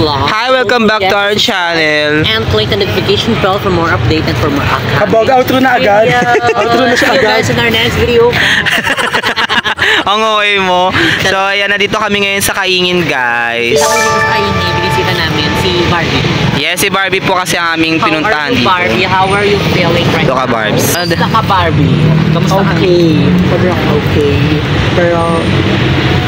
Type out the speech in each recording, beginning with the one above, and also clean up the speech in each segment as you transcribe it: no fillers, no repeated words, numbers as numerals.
vlog. Hi, welcome back to our channel. And click the notification bell for more update and for more upcoming. Kabog, outro na agad. Outro na siya See you agad. guys in our next video. Ang okay mo. So, ayan, nandito kami ngayon sa Kaingin, guys. Sa Kaingin, binisita namin si Barbie. Yes, si Barbie po kasi ang aming pinuntahan dito. Barbie, how are you feeling right Ito ka, now? Barbs. Kamusta ka, Barbie? Kamusta ka? Okay. Sobrang okay. Pero,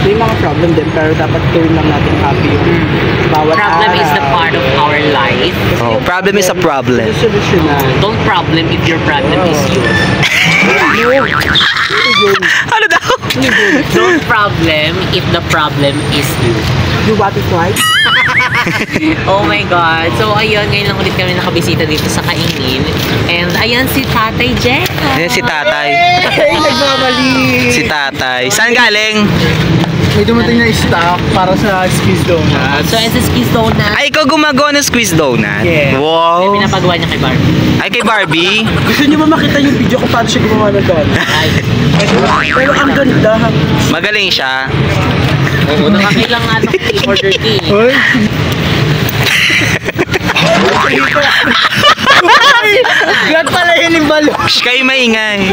may mga problem din. Pero dapat gawin lang natin happy yung bawat Problem is the araw. part of our life. Oh, problem is a problem. Solusyonan. Don't problem if your problem is you. Ano daw? Don't problem if the problem is you. You what is right? Oh my God. So, ayun, ngayon lang ulit kami nakabisita dito sa Kaingin. And, ayan si Tatay Jack. Ayan si Tatay. Hey, nagmamali! Si Tatay. Saan galing? May dumating na stock para sa Squeeze Donuts. So, SSK's Donut. Ay, ikaw gumagawa ng squeeze donut? Yeah. Wow. Pinapagawa niya kay Barbie. Ay, kay Barbie? Gusto niyo ba makita yung video kung paano siya gumawa ng donut? Ay, Pero ang ganda. Magaling siya. oo, nakakailang ano order key. Hoy! Glad pala yun yung balong. Shh, kayo maingay.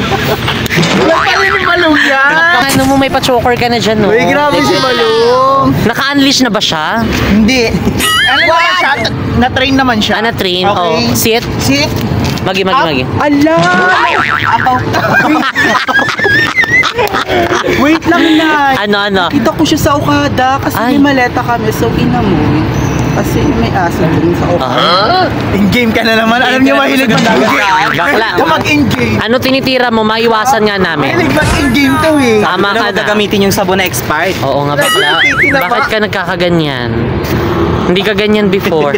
Glad pala yun yung balong yan. Ano mo, may pa-choker ka na dyan, no? Uy, grabe si balong. Naka-unleash na ba siya? Hindi. Ano naman siya? Na-train naman siya. Ah, na-train? Okay. Oh. Sit? Sit. Magi. Ala! Wait lang na. Ano? Kita ko siya sa Okada kasi Ay. may maleta kami. So, inamoy. Kasi may aso dun sa Okada. In-game ka na naman. Alam niyo, mahilig mag-in-game. Bakla. Ka mag-in-game. Ano tinitira mo? Maiwasan nga namin. Mahilig mag-in-game to eh. Tama ka na. gamitin yung sabon na expired. Oo nga, bakla. Bakit ka nagkakaganyan? Hindi ka ganyan before.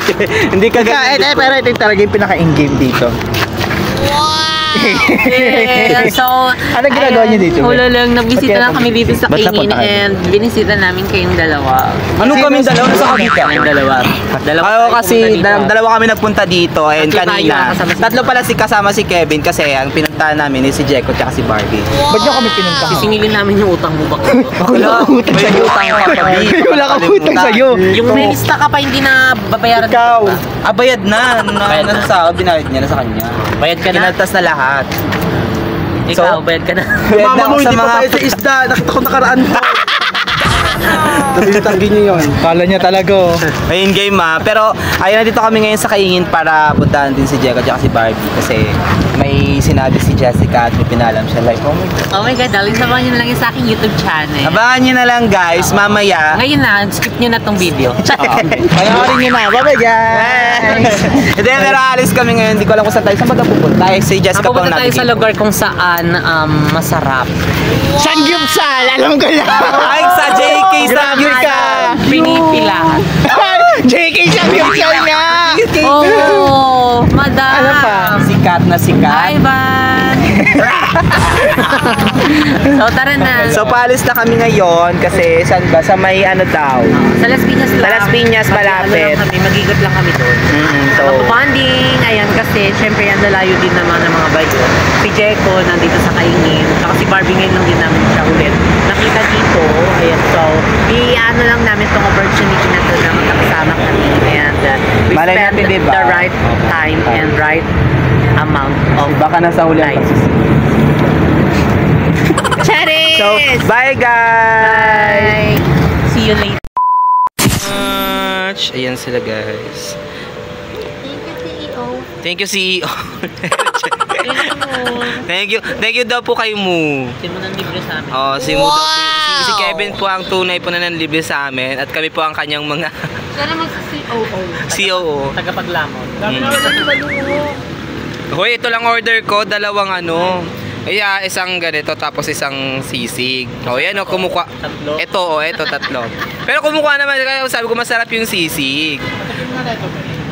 Hindi ka Pero ito yung talaga yung pinaka-in-game dito. So, Ano ginagawa niyo dito? Wala lang, nagbisita lang kami dito sa Ba't Kaingin napunta kayo? and binisita namin kayong dalawa. Anong kami dalawa sa kabita? Kayong dalawa. Ako kasi dalawa kami nagpunta dito and Tatlo tayo, kanina. kasama si- Tatlo pala kasama si Kevin kasi ang pinuntahan namin is si Jeko at si Barbie. Ba't niyo kami pinunta? Sisingilin namin yung utang mo ba? Wala akong utang sa'yo. Wala akong utang sa'yo. Yung may lista ka pa hindi na babayaran. Ikaw. Bayad na. Bayad na. Nasa binayad niya na sa kanya. Bayad ka na? Kinaltas na lahat. Ikaw, bayad ka na. Bayad na Mama ako mo, sa hindi pa mga... tayo sa isda. Nakita ko nakaraan mo. Tagin niyo yun. Kala niya talaga oh. Ayun game pero ayun na dito kami ngayon sa Kaingin para puntahan din si Jeko at si Barbie kasi may sinabi si Jessica at may pinalam siya like, oh my God. Oh my God, darling, sabahan nyo na lang yun sa aking YouTube channel. Abangan nyo na lang guys, mamaya. Ngayon na, skip nyo na tong video. Panoorin niyo na. Bye-bye guys. Hindi, pero alis kami ngayon. Hindi ko alam kung saan tayo. Saan ba tayo pupunta? Si Jessica pang Pupunta tayo sa lugar kung saan masarap. Sangyupsal! Alam ko na. Ay, sa JK Grabe ka. Pinipilahan. JK Sangyupsal nga! Oh, madam. Ano pa? Sikat na Hi, sikat. Van. So, tara na. So, paalis na kami ngayon kasi saan ba? Sa may ano daw? Sa Las Piñas lang. Sa Las Piñas, malapit. Mag-igot lang kami doon. So, Mag-bonding, ayan, kasi syempre yan lalayo din naman ng mga bayo. Si Jeko nandito sa Kaingin, saka si Barbie ngayon lang din namin siya ulit nakita dito. Ayan, so i-ano lang namin tong opportunity na to na magkakasama kami and we Malay spend natin, diba? the right time and right amount of baka nasa huli ang life. Charis! So, bye guys! Bye! See you later. Ayan sila guys. Thank you, CEO. Thank you. Thank you daw po kay Mu. Hindi mo nang libre sa amin. Oh, si Mu daw po. Si Kevin po ang tunay po na nanlibre sa amin at kami po ang kanyang mga Sana mag-COO. COO. Tagapaglamot. Hoy, ito lang order ko, dalawang ano. Isang ganito tapos isang sisig. Oh, yan oh, kumukuha. Tatlo? Ito tatlo. Pero kumukuha naman, kaya sabi ko masarap yung sisig.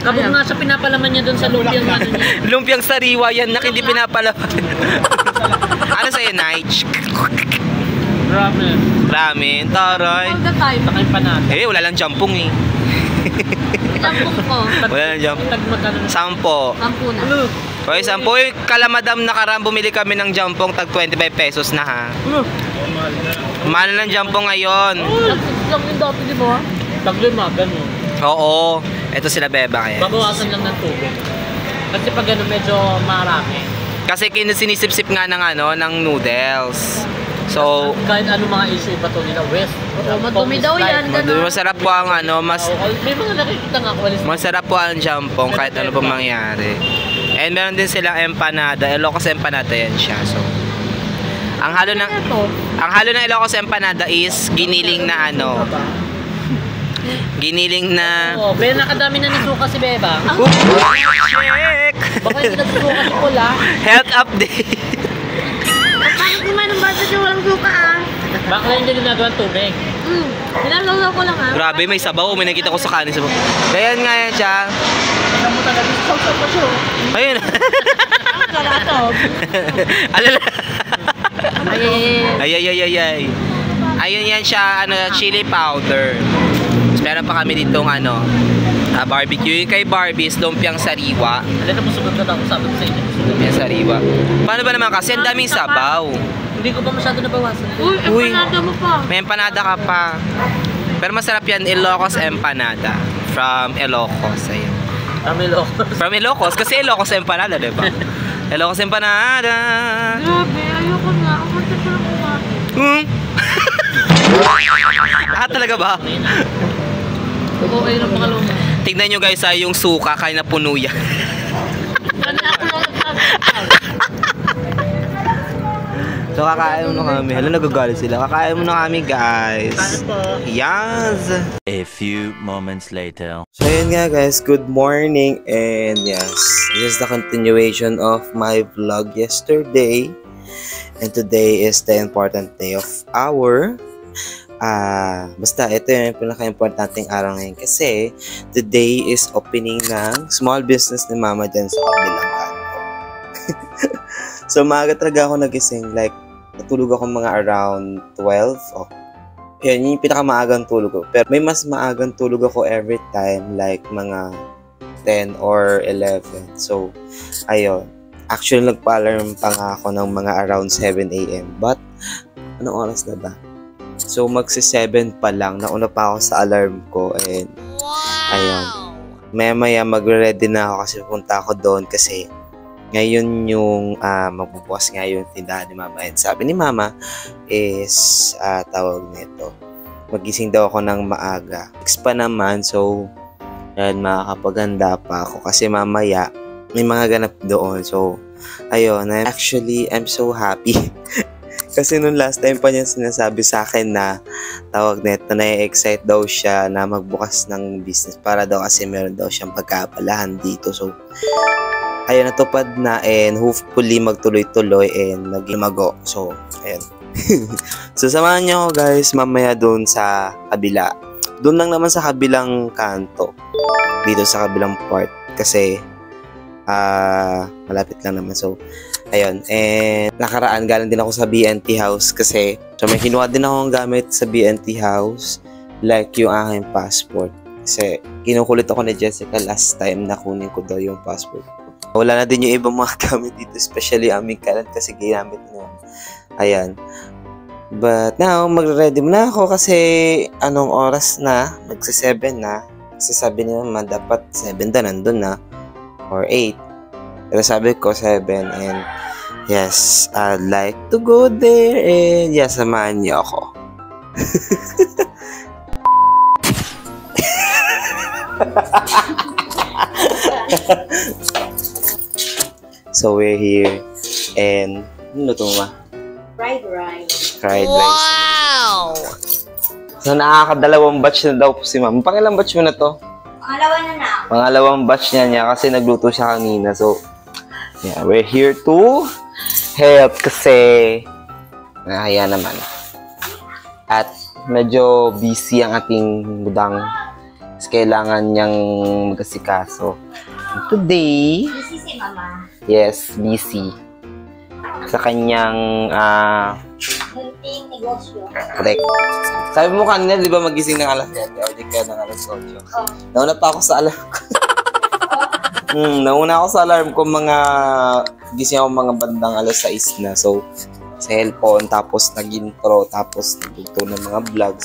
Kabog nga siya pinapalaman niya doon sa lumpiang ano niya. Lumpiang sariwa yan, nak hindi pinapalaman. Ano sa'yo, Nige? Ramen. Ramen, taray. All the time. Takay pa natin. Wala lang jampong eh. Jampong ko. Wala lang jampong. Tagmagano. 10. Sampu na. Hoy, 10. Uy, kalamadam nakaraan bumili kami ng jampong tag 25 pesos na ha. Mahal ng jampong ngayon. Lang yung dati, di ba? Taglima, gano'n. Oo. Ito sila Beba kaya. Babawasan lang ng tubig. Kasi pag ano medyo marami. Kasi sinisip-sip nga ng noodles. So, Kahit ano mga issue pa to nila, West. madumi daw yan, ganun. masarap po ang May mga nakikita nga ako. masarap po ang jampong kahit ano pa mangyari. And meron din silang empanada. Ilocos empanada yan siya. So, ang halo ng Ilocos empanada is giniling na giniling na Oo, pero nakadami na nisuka si Beba. check! Baka hindi nagsuka si Pula. Health update. Bakit kumain ng bata siya walang suka ah? Baka hindi ginagawa ng tubig. Nilalawlaw ko lang ah. Grabe, may sabaw. May nakita ko sa kanin sabaw. Kaya nga yan siya. Alam mo talaga, sausaw pa siya. Ayun. Kalatog. Alala. Ay. Ay. Ayun yan siya, chili powder. Tapos meron pa kami ditong barbecue. Yung kay Barbie is lumpiang sariwa. Alam na musugod na ako sabi ko sa inyo. Lumpiang sariwa. Paano ba naman kasi? Ang daming sabaw. Hindi ko pa masyado nabawasan. Uy. Empanada mo pa. May empanada ka pa. Pero masarap yan, Ilocos empanada. From Ilocos. Ayun. Amilo. From Ilocos. Kasi Ilocos empanada, diba? Ilocos empanada. Grabe, ayoko na. Ang masarap ko lang kumain. Talaga ba? Okay ng mga luma. Tignan nyo guys yung suka kaya na puno yan. So kakain muna kami. Hala, nagagalit sila. Kakain muna kami guys. Yes! A few moments later. So yun nga guys, good morning. And yes, this is the continuation of my vlog yesterday. And today is the important day of our basta ito yung pinaka-importanting araw ngayon kasi today is opening ng small business ni Mama dyan sa kabilang kanto. So maaga talaga ako nagising, like natulog ako mga around 12. Yan yung pinakamaagang tulog ko. Pero may mas maagang tulog ako every time, like mga 10 or 11. So ayun, actually nagpa-alarm pa nga ako ng mga around 7 AM. But anong oras na ba? So, magsi-7 pa lang. Nauna pa ako sa alarm ko. And, ayun. Maya-maya magre-ready na ako kasi punta ako doon kasi ngayon yung magbubukas nga yung tindahan ni Mama. And sabi ni Mama is, tawag nito, magising daw ako ng maaga. 6 pa naman. So, yan, makakapaganda pa ako kasi mamaya may mga ganap doon. So, ayun. Actually, I'm so happy. Kasi nung last time pa niya sinasabi sa akin na tawag nito, na-excite daw siya na magbukas ng business para daw kasi meron daw siyang pagkapalahan dito. So, ayun, natupad na and hopefully magtuloy-tuloy and nag-imago. So, ayun. So, samahan niyo guys mamaya doon sa kabila. Doon lang naman sa kabilang kanto. Dito sa kabilang part. Kasi, malapit lang naman. So, ayun, and nakaraan galing din ako sa BNT house kasi so may kinuha din akong gamit sa BNT house like yung aking passport kasi kinukulit ako ni Jessica last time na kunin ko daw yung passport. Wala na din yung ibang mga gamit dito, especially aming kalat kasi ginamit na. Ayan. But now, magre-ready na ako kasi anong oras na? Magsa-7 na. Kasi sabi niya naman dapat 7 na nandun na or 8. Pero sabi ko 7 and yes, I'd like to go there and yes, samahan niyo ako. So we're here and ano luto mo? Fried rice. Fried rice. Wow! So nakakadalawang batch na daw po si Ma'am. Pangilang batch mo na to? Pangalawang batch niya kasi nagluto siya kanina. So, yeah, we're here to help kasi nakaya naman. At medyo busy ang ating budang. Kailangan niyang magkasikaso. Today, Busy si Mama. yes, busy. Sa kanyang Hunting negosyo. correct. Sabi mo kanina, di ba magising ng alas 7 o di kaya ng alas 8? Oh. Nauna pa ako sa alarm ko. Nauna ako sa alarm ko gising ako mga bandang alas 6 na. So, sa cellphone, tapos nag-intro, tapos nagluto ng mga vlog.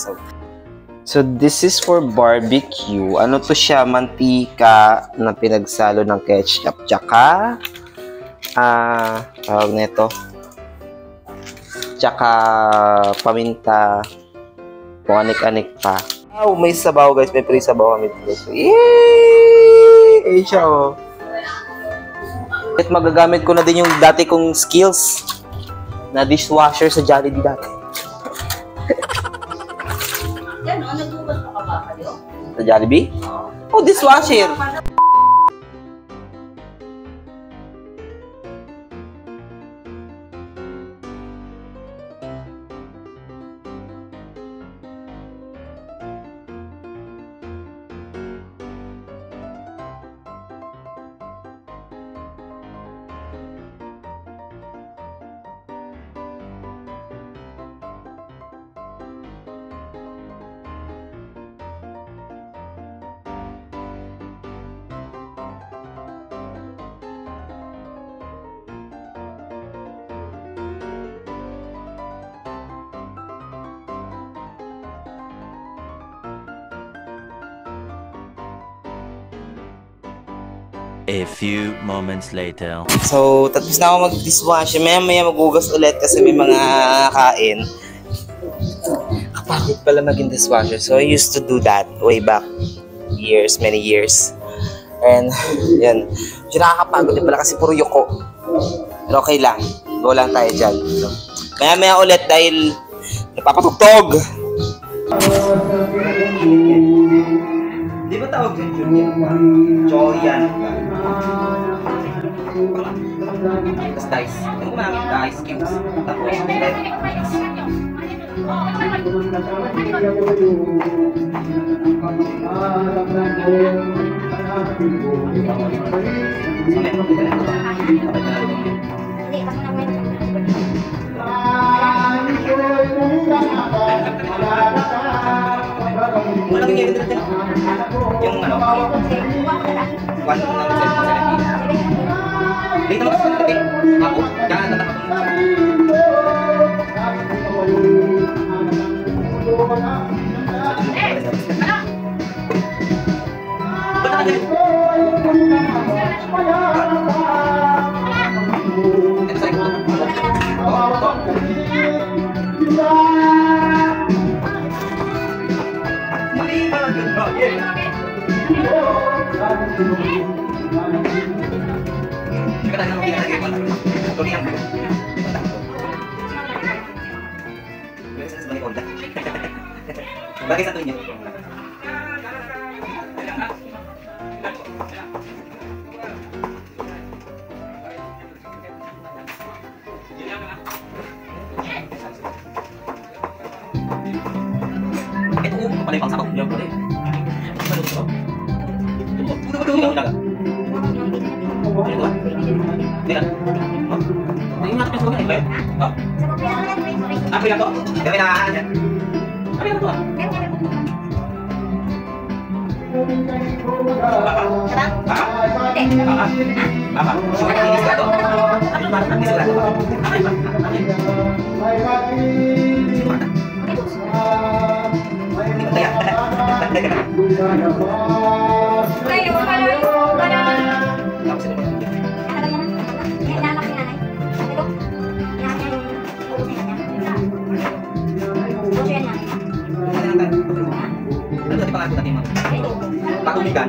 So, this is for barbecue. Ano to siya? Mantika na pinagsalo ng ketchup. Tsaka, tawag nito. Tsaka, paminta. Kung anik-anik pa. Oh, may sabaw guys. May free sabaw kami dito. So, yay! Ayun siya, oh. At magagamit ko na din yung dati kong skills na dishwasher sa Jollibee dati. Yan o, nagubas pa ka ba kayo? Sa Jollibee? Oh, dishwasher! A few moments later. So, tapos na ako mag-dishwasher. Maya-maya magugas ulit kasi may mga kain. Kapagod pala maging dishwasher. So, I used to do that way back years, many years. And, yan. Medyo nakakapagod din pala kasi puro yuko. Pero okay lang. Go lang tayo dyan. So, maya-maya ulit dahil napapatugtog. Di ba tawag yung Julian? Joyan. Tapos dice. Yung kumamit dice cubes. Tapos red. Walang nangyari dito. Yung ano? One ng 770. Dito mo kasi natin. Ako? Diyan na Bagay satu niya. Ito yung palay pang sabog. Yung palay. Apa yang tu? Kami nak. Apa yang tu? Patulikan.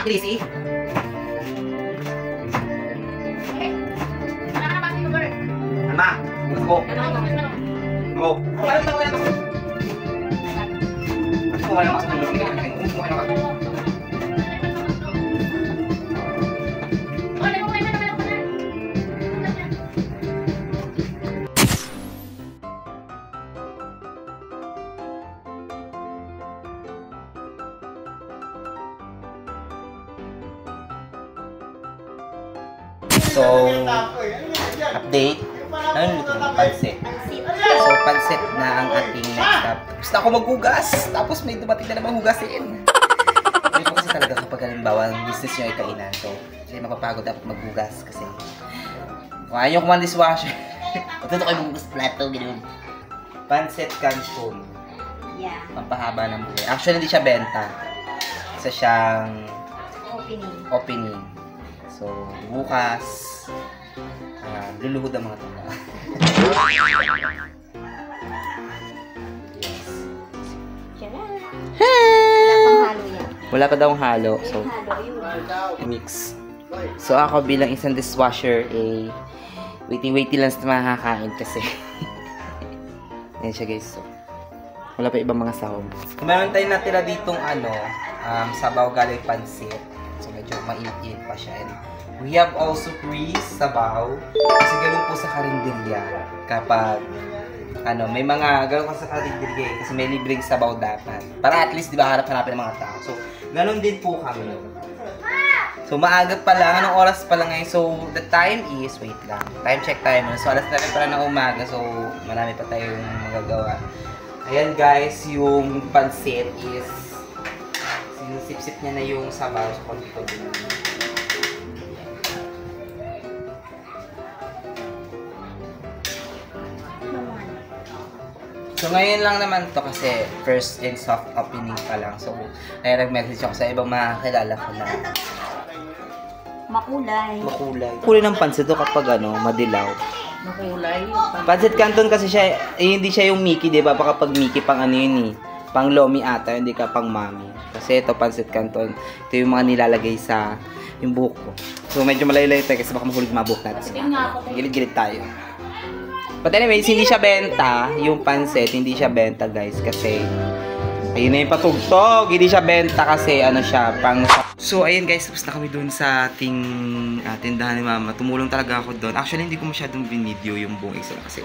Lisi. Ma, let's go. Go. So, update. Ano luto mo? Pansit. So, pansit na ang ating next step. Gusto ako maghugas. Tapos may dumating na naman hugasin. Hindi po kasi talaga kapag halimbawa ang business nyo ay kainan. So, kasi mapapagod dapat maghugas kasi ayaw nyo kumain dishwasher. Matuto kayo maghugas plato, ganoon. Pansit Canton. Yeah. Pampahaba ng buhay. Actually, hindi siya benta. Isa siyang opening. So, bukas, luluhod ang mga tanda. Wala pa daw halo. So, mix. So, ako bilang isang dishwasher, waiting lang sa makakain kasi. Yan siya guys. So, wala pa ibang mga sahog. Meron tayong natira ditong sabaw galing pansit. So, medyo mainit pa siya. And we have also sabaw. Kasi ganun po sa karinderya. Kapag may mga ganun ka sa karinderya kasi may libreng sabaw dapat. Para at least, di ba, harap-harapin ng mga tao. So, ganun din po kami. So, maaga pa lang. Anong oras pa lang ngayon? So, the time is, wait lang. Time check tayo muna. So, alas 9 pa lang ng umaga. So, marami pa tayong magagawa. Ayan guys, yung pansit is sinusip-sip niya na yung sabaw. So, konti-konti na. So, ngayon lang naman to kasi first and soft opening pa lang. So, ay nag-message ako sa ibang mga kilala ko na Makulay. kulay ng pansit to kapag madilaw. Makulay. Pansit Canton kasi siya, hindi siya yung Mickey, di ba? Baka pag Mickey pang yun pang Lomi ata, hindi ka pang Mami. Kasi ito, Pansit Canton, ito yung mga nilalagay sa yung buhok ko. So, medyo malayo-layo tayo kasi baka mahulog mabuhok natin. Gilid-gilid tayo. But anyways, hindi siya benta, yung pansit, hindi siya benta guys, kasi ayun na yung patugtog, hindi siya benta kasi siya, pang... So, ayun guys, tapos na kami dun sa ating tindahan ni Mama. Tumulong talaga ako dun. Actually, hindi ko masyadong binideo yung buong isa kasi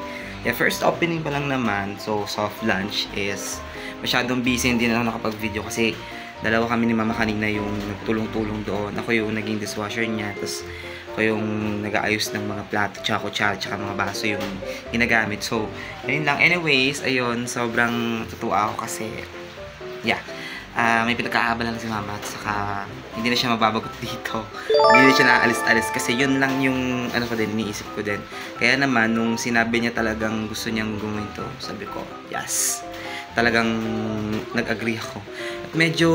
first opening pa lang naman. So, soft lunch is masyadong busy, hindi na ako nakapag-video kasi dalawa kami ni Mama kanina yung nagtulong-tulong doon. Ako yung naging dishwasher niya, tapos ako yung nag-aayos ng mga plato, tsaka kutsara, tsaka mga baso yung ginagamit. So, ayun lang. Anyways, ayun, sobrang tutuwa ako kasi may pinagkaabalan si Mama at saka hindi na siya mababagot dito. Hindi na siya naalis-alis kasi yun lang yung ko din, iniisip ko din. Kaya naman, nung sinabi niya talagang gusto niyang gawin to, sabi ko, yes. Talagang nag-agree ako. At medyo,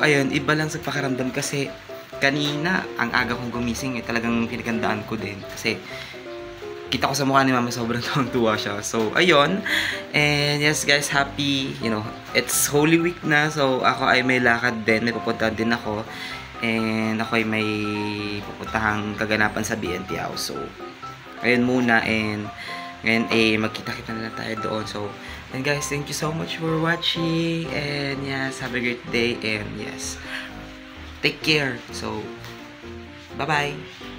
ayun, iba lang sa pakiramdam kasi kanina, ang aga kong gumising talagang pinagandaan ko din. Kasi kita ko sa mukha ni Mama, sobrang tuwa siya. So, ayun. And yes guys, happy, it's Holy Week na. So, ako ay may lakad din. May pupuntahan din ako. And ako ay may pupuntahang kaganapan sa BNT House. So, ayun muna. And ngayon magkita-kita na lang tayo doon. So, and guys, thank you so much for watching. And yes, have a great day. And yes, take care. So, bye-bye.